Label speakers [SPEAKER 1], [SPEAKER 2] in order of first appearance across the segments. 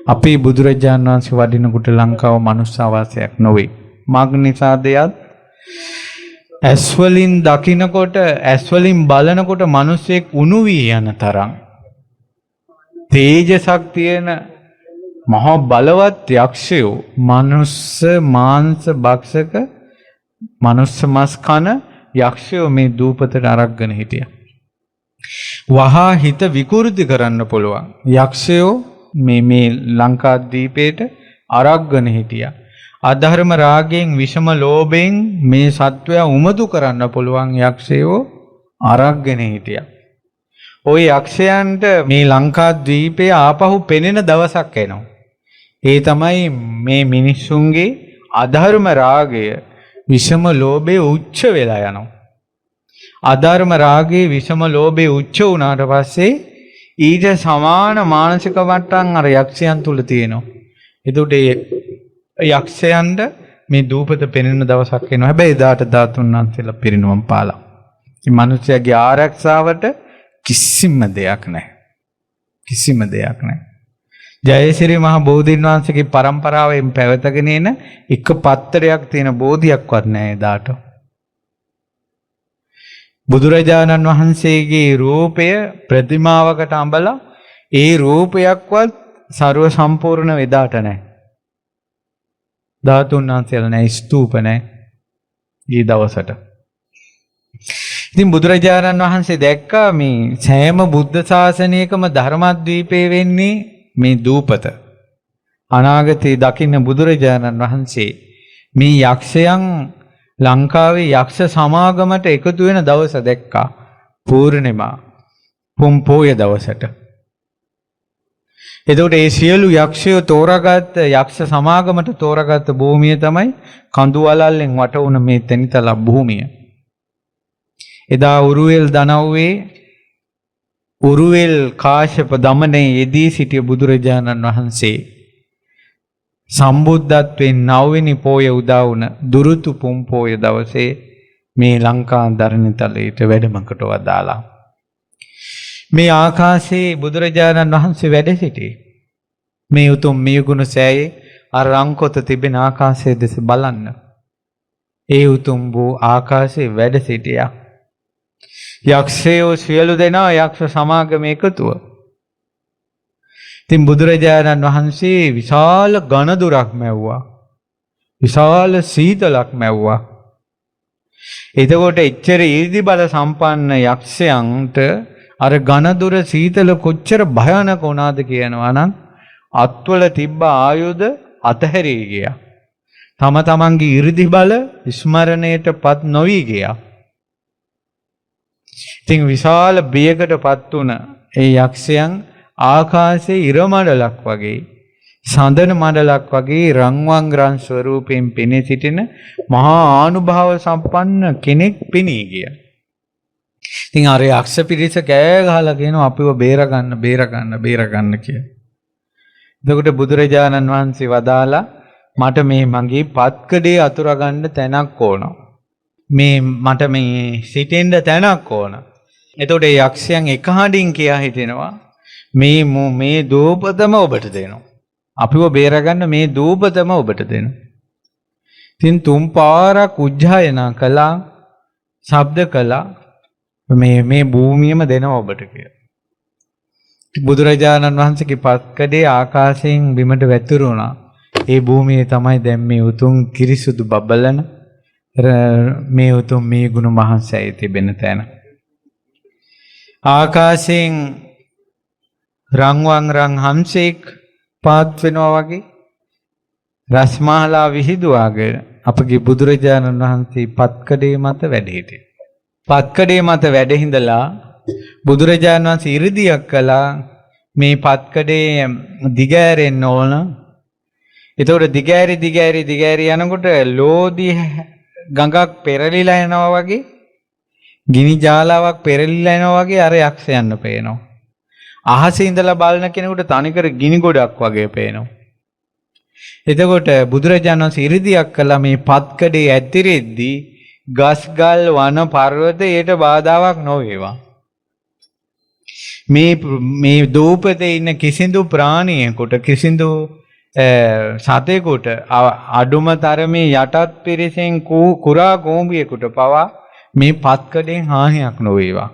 [SPEAKER 1] අපේ බුදුරජාණන් වහන්සේ වඩිනකොට ලංකාව මනුස්ස ආවාසයක් නොවේ. මග් නිසාදයත් ඇස් වලින් දකිනකොට ඇස් වලින් බලනකොට මිනිස්සෙක් උණු වී යන තරම් තේජසක් තියෙන මහා බලවත් යක්ෂයෝ මනුස්ස මාංශ භක්ෂක මනුස්ස මස් කන යක්ෂයෝ මේ දූපතට අරගෙන හිටියා. වහා හිත විකෘති කරන්න පුළුවන් යක්ෂයෝ මේ ලංකාද්වීපයට අරගෙන හිටියා. අධර්ම රාගයෙන් විෂම ලෝභයෙන් මේ සත්වයා උමතු කරන්න පුළුවන් යක්ෂයෝ අරගෙන හිටියා. ওই යක්ෂයන්ට මේ ලංකාද්වීපයේ ආපහු පෙනෙන දවසක් එනවා. ඒ තමයි මේ මිනිස්සුන්ගේ අධර්ම රාගය විෂම ලෝභය උච්ච වෙලා යනවා. අධර්ම රාගයේ විෂම ලෝභය උච්ච වුණාට පස්සේ ඊට සමාන මානසික මට්ටම් අර යක්ෂයන් තුල තියෙනවා. එතකොට යක්ෂයන්ට මේ දූපත පෙනෙන දවසක් එනවා. හැබැයි එදාට ධාතුන් වහන්සේලා පිරිනුවම් පාලා. මේ මිනිස්යාගේ ආරක්ෂාවට කිසිම දෙයක් නැහැ. කිසිම දෙයක් නැහැ. ජයසිරි මහ බෝධීන් වහන්සේගේ පරම්පරාවෙන් පැවතගෙන එන එක පත්තරයක් තියෙන බෝධියක්වත් නැහැ එදාට. බුදුරජාණන් වහන්සේගේ රූපය ප්‍රතිමාවකට අඹලා ඒ රූපයක්වත් ਸਰව සම්පූර්ණ වෙදාට නැහැ. ධාතුන් වහන්සේලා නැහැ, ස්තූප නැහැ ඊ දවසට. ඉතින් බුදුරජාණන් වහන්සේ දැක්කා මේ සෑම බුද්ධ ශාසනයකම ධර්මද්වීපේ වෙන්නේ මේ දූපත. අනාගතේ දකින්න බුදුරජාණන් වහන්සේ මේ යක්ෂයන් ලංකාවේ යක්ෂ සමාගමට එකතු වෙන දවස දැක්කා. පූර්ණිමා පොම්පෝය දවසට. එතකොට ඒ සියලු යක්ෂයෝ තෝරාගත් යක්ෂ සමාගමට තෝරාගත් භූමිය තමයි කඳුවලල්ලෙන් වට වුණ මේ තැනිතල භූමිය. එදා උරුවෙල් දනව්වේ උරුවෙල් කාශ්‍යප දමනේ යෙදී සිටිය බුදුරජාණන් වහන්සේ සම්බුද්ධත්වයෙන් 9 වෙනි පෝය උදා වුණ දුරුතු පොම්පෝය දවසේ මේ ලංකා ධරණිතලයට වැඩමකට වදාලා. මේ ආකාශයේ බුදුරජාණන් වහන්සේ වැඩ සිටියේ. මේ උතුම් මියගුණ සෑයේ අර රංකොත තිබෙන ආකාශයේ දෙස බලන්න. ඒ උතුම් වූ ආකාශයේ වැඩ සිටියා. යක්ෂයෝ සියලු දෙනා යක්ෂ සමාගම එකතුව. ඉතින් බුදුරජාණන් වහන්සේ විශාල ඝනදුරක් මැව්වා. විශාල සීතලක් මැව්වා. එතකොට එච්චර ඊර්ධි බල සම්පන්න යක්ෂයන්ට අර ඝනදුර සීතල කොච්චර භයානක වුණාද කියනවා නම් අත්වල තිබ්බ ආයුධ අතහැරී ගියා. තම තමන්ගේ ඊර්ධි බල ස්මරණයටපත් නොවි ගියා. ඉතින් විශාල බියකටපත් වුණ ඒ යක්ෂයන් ආකාශයේ ඉර මඩලක් වගේ සඳන මඩලක් වගේ රන්වන් රන් ස්වරූපයෙන් පෙනී සිටින මහා ආනුභාව සම්පන්න කෙනෙක් පෙනී ගියා. ඉතින් අර යක්ෂ පිරිස කෑ ගහලා කියනවා අපිව බේරගන්න බේරගන්න බේරගන්න කියලා. එතකොට බුදුරජාණන් වහන්සේ වදාලා මට මේ මගේ පත්කඩේ අතුරගන්න තැනක් ඕන. මට මේ සිටෙන්න තැනක් ඕන. එතකොට ඒ යක්ෂයන් එක හඬින් කියා හිටිනවා මේ දූපතම ඔබට දෙනවා. අපිව බේරගන්න මේ දූපතම ඔබට දෙනවා. ඉතින් තුන් පාරක් උජ්ජායනා කළා, ශබ්ද කළා මේ භූමියම දෙනවා ඔබට කියලා. බුදුරජාණන් වහන්සේගේ පත්කඩේ ආකාශයෙන් බිමට වැතුරුණා. ඒ භූමියේ තමයි දැන් මේ උතුම් කිරිසුදු බබලන මේ උතුම් මේ ගුණ මහන්සයි තිබෙන තැන. ආකාශයෙන් රන්වන් රන් හංසෙක් පාත් වෙනවා වගේ රස්මාලා විහිදුවාගෙන අපගේ බුදුරජාණන් වහන්සේ පත්කඩේ මත වැඩ හිටියේ. පත්කඩේ මත වැඩ හිඳලා බුදුරජාණන් වහන්සේ ඉරිදියක් කළා මේ පත්කඩේ දිගෑරෙන්න ඕන. ඒතකොට දිගෑරි යනකොට ලෝදි ගඟක් පෙරලිලා යනවා වගේ ගිනි ජාලාවක් පෙරලිලා යනවා වගේ අර යක්ෂයන්ව පේනවා. අහසේ ඉඳලා බලන කෙනෙකුට තනිකර ගිනි ගොඩක් වගේ පේනවා. එතකොට බුදුරජාණන් වහන්සේ ඉරිදියක් කළා මේ පත්කඩේ ඇතිරෙද්දී ගස්ගල් වන පර්වතයට බාධාවක් නොවේවා. මේ දූපතේ ඉන්න කිසිදු ප්‍රාණියෙකුට කිසිදු සතෙකුට අඩුම තරමේ යටත් පිරිසෙන් කුරා කෝඹියෙකුට පවා මේ පත්කඩෙන් හානියක් නොවේවා.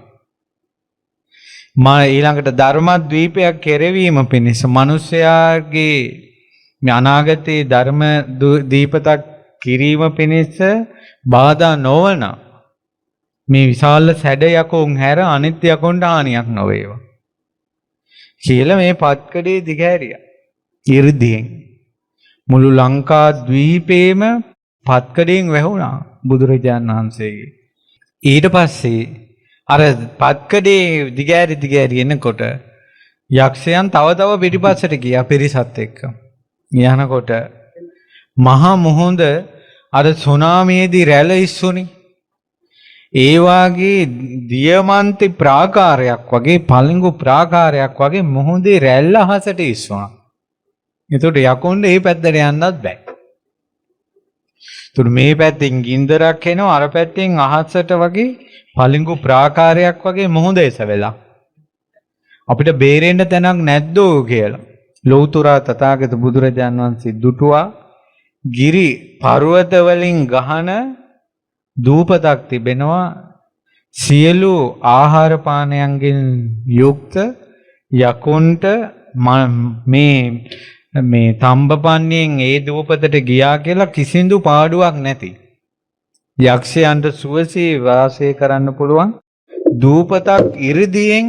[SPEAKER 1] ඊළඟට ධර්මද්වීපයක් කෙරවීම පිණිස මිනිසයාගේ අනාගතයේ ධර්ම දීපතක් කිරීම පිණිස බාධා නොවන මේ විශාල සැඩ යකුන් හැර අනිත් යකුන්ට හානියක් නොවේවා කියලා මේ පත්කඩේ දිගහැරියා. 이르දියෙන් මුළු ලංකා ද්වීපේම පත්කඩෙන් වැහුණා බුදුරජාණන් වහන්සේගේ. ඊට පස්සේ අර පත්කඩේ දිගෑරි එනකොට යක්ෂයන් තව තව පිටිපස්සට ගියා පිරිසත් එක්ක. යනකොට මහා මුහුද අර සුනාමියේදී රැළ ඉස්සුනේ. ඒ වාගේ දියමන්ති ප්‍රාකාරයක් වගේ පළඟු ප්‍රාකාරයක් වගේ මුහුදේ රැළ අහසට ඉස්සුණා. එතකොට යකුන්ට මේ පැත්තට යන්නත් බෑ. එතකොට මේ පැත්තෙන් ගින්දරක් එනවා අර පැත්තෙන් අහසට වගේ පළඟු ප්‍රාකාරයක් වගේ මුහුද එසවෙලා. අපිට බේරෙන්න තැනක් නැද්දෝ කියලා. ලෞතුරා තථාගත බුදුරජාණන් වහන්සේ දුටුවා ගිරි පර්වත වලින් ගහන දූපතක් තිබෙනවා සියලු ආහාර පානයන්ගෙන් යුක්ත යකුන්ට මේ තම්බපන්නියෙන් ඒ දූපතට ගියා කියලා කිසිදු පාඩුවක් නැති යක්ෂයන්ට සුවසේ වාසය කරන්න පුළුවන් දූපතක් 이르දියෙන්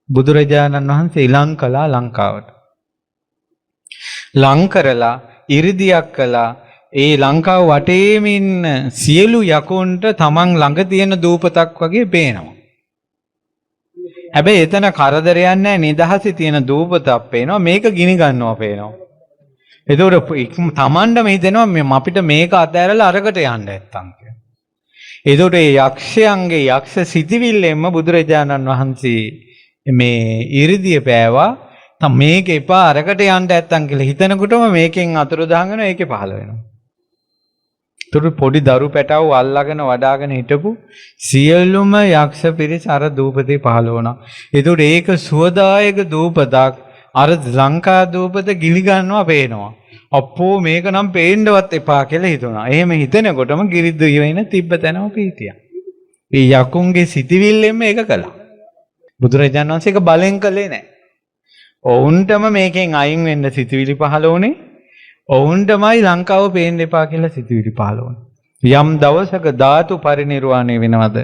[SPEAKER 1] බුදුරජාණන් වහන්සේ ඉලං කළා ලංකාවට. ලං කරලා 이르දියක් කළා. ඒ ලංකාව වටේම ඉන්න සියලු යකුන්ට තමන් ළඟ තියෙන දූපතක් වගේ පේනවා. හැබැයි එතන කරදරයක් නැහැ නිදහසේ තියෙන දූපතක් පේනවා මේක ගිනි ගන්නවා පේනවා. ඒතකොට තමන්ටම හිතෙනවා අපිට මේක අතහැරලා අරකට යන්න නැත්තම් කියලා. ඒතකොට ඒ යක්ෂයන්ගේ යක්ෂ සිටිවිල්ලෙන්ම බුදුරජාණන් වහන්සේ මේ 이르දිය පෑවා. මේක එපා අරකට යන්න නැත්තම් කියලා හිතනකොටම මේකෙන් අතුරුදහන් වෙනවා ඒකේ පහළ වෙනවා. ඒතකොට පොඩි දරු පැටවු අල්ලගෙන වඩාගෙන හිටපු සියලුම යක්ෂ පිරිස අර දූපතේ පහළ වුණා. ඒතකොට ඒක සුවදායක දූපතක් අර ලංකා දූපත ගිලි ගන්නවා පේනවා. අප්පෝ මේක නම් පේන්නවත් එපා කියලා හිතුණා. එහෙම හිතනකොටම ගිරිද්ද වෙන තිබ්බ තැනම පීතියක්. මේ යකුන්ගේ සිටිවිල්ලෙන්ම ඒක කළා. බුදුරජාණන් වහන්සේ ඒක බලෙන් කළේ නැහැ. ඔවුන්ටම මේකෙන් අයින් වෙන්න සිටිවිලි පහළ වුණේ. ඔවුන්ටමයි ලංකාව පේන්න එපා කියලා සිටිවිලි පහළ වුණේ. යම් දවසක ධාතු පරිනිර්වාණය වෙනවද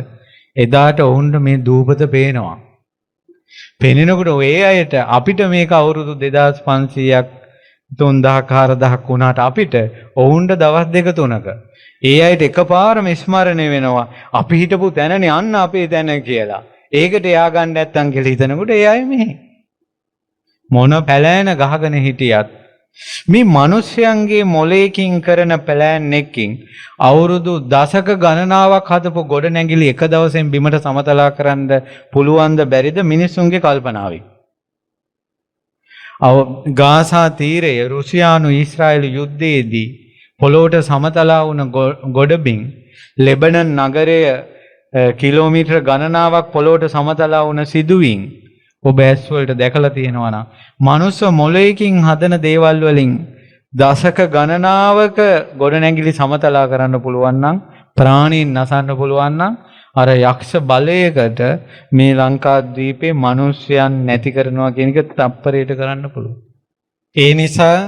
[SPEAKER 1] එදාට ඔවුන්ට මේ දූපත පේනවා. පෙනෙනකොට ඔය අයට අපිට මේක අවුරුදු 2500ක් 3000ක් 4000ක් වුණාට අපිට ඔවුන්ට දවස් දෙක තුනක ඒ අයට එකපාරම ස්මරණය වෙනවා අපි හිටපු තැනනේ අන්න අපේ තැන කියලා. ඒකට යා ගන්න නැත්තම් කියලා හිතනකොට ඒ අය මෙහි මොන පැලෑන ගහගෙන හිටියත් මේ මිනිස්යන්ගේ මොලේකින් කරන පැලෑන් එකකින් අවුරුදු දශක ගණනාවක් හදපු ගොඩනැගිලි එක දවසෙන් බිමට සමතලා කරන්න පුළුවන්ද බැරිද මිනිසුන්ගේ කල්පනාවයි. ගාසා තීරය රුසියානු ඊශ්‍රායලු යුද්ධයේදී පොළොවට සමතලා වුණ ගොඩබිම් ලෙබනන් නගරය කිලෝමීටර් ගණනාවක් පොළොවට සමතලා වුණ සිදුවීම් ඔබ ඇස් වලට දැකලා තියෙනවා නම් මනුස්ස මොළයකින් හදන දේවල් වලින් දශක ගණනාවක ගොඩනැගිලි සමතලා කරන්න පුළුවන් නම් ප්‍රාණීන් නසන්න පුළුවන් නම් අර යක්ෂ බලයකට මේ ලංකාද්වීපේ මිනිස්යන් නැති කරනවා කියන එක තප්පරයට කරන්න පුළුවන්. ඒ නිසා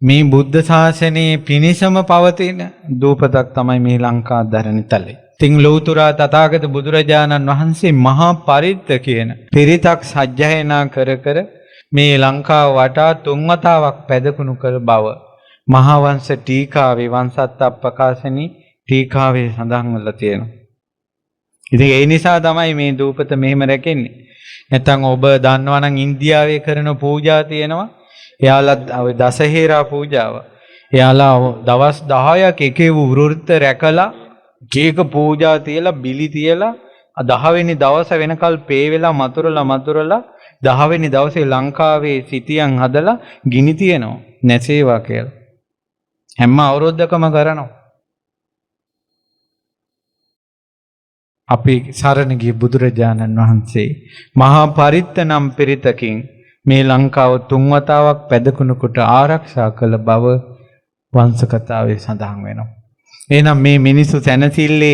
[SPEAKER 1] මේ බුද්ධ ශාසනයේ පිනිසම පවතින දූපතක් තමයි මේ ලංකා ධරණිතලේ. තින් ලෞතුරා තථාගත බුදුරජාණන් වහන්සේ මහා පරිත්ත කියන පිරිතක් සජ්ජායනා කර කර මේ ලංකාව වටා 3 වතාවක් පැදකුණු කළ බව මහා වංශ ටීකාවේ වංශත්තප්පකාශනී ටීකාවේ සඳහන් වෙලා තියෙනවා. ඉතින් ඒ නිසා තමයි මේ දූපත මෙහෙම රැකෙන්නේ. නැත්නම් ඔබ දන්නවා නම් ඉන්දියාවේ කරන පූජා තියෙනවා. එයාලා ඔය දසහේරා පූජාව. එයාලා දවස් 10ක් එකේ වෘත්ත රැකලා කේක පූජා තියලා බිලි තියලා 10 වෙනි දවස වෙනකල් පේ වෙලා මතුරලා 10 වෙනි දවසේ ලංකාවේ සිටියන් හදලා ගිනි තියනවා නැසේවා කියලා. හැම අවුරුද්දකම කරනවා. අපි සරණ ගිය බුදුරජාණන් වහන්සේ මහා පරිත්ත නම් පිරිතකින් මේ ලංකාව 3 වතාවක් පැදකුණු කොට ආරක්ෂා කළ බව වංශ කතාවේ සඳහන් වෙනවා. එහෙනම් මේ මිනිස්සු සැනසille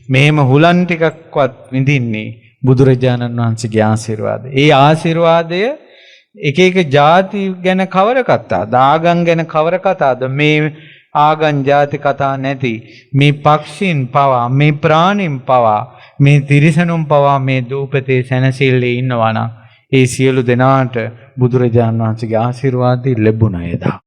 [SPEAKER 1] මෙහෙම හුලන් ටිකක්වත් විඳින්නේ බුදුරජාණන් වහන්සේගේ ආශිර්වාදය. ඒ ආශිර්වාදය එක එක ಜಾති ගැන කවර කතාද? ආගම් ගැන කවර කතාද? මේ ආගම් ಜಾති කතා නැති මේ පක්ෂීන් පවා මේ ප්‍රාණීන් පවා මේ තිරිසනුන් පවා මේ දූපතේ සැනසෙල්ලේ ඉන්නවා නම් ඒ සියලු දෙනාට බුදුරජාණන් වහන්සේගේ ආශිර්වාදය ලැබුණා එදා.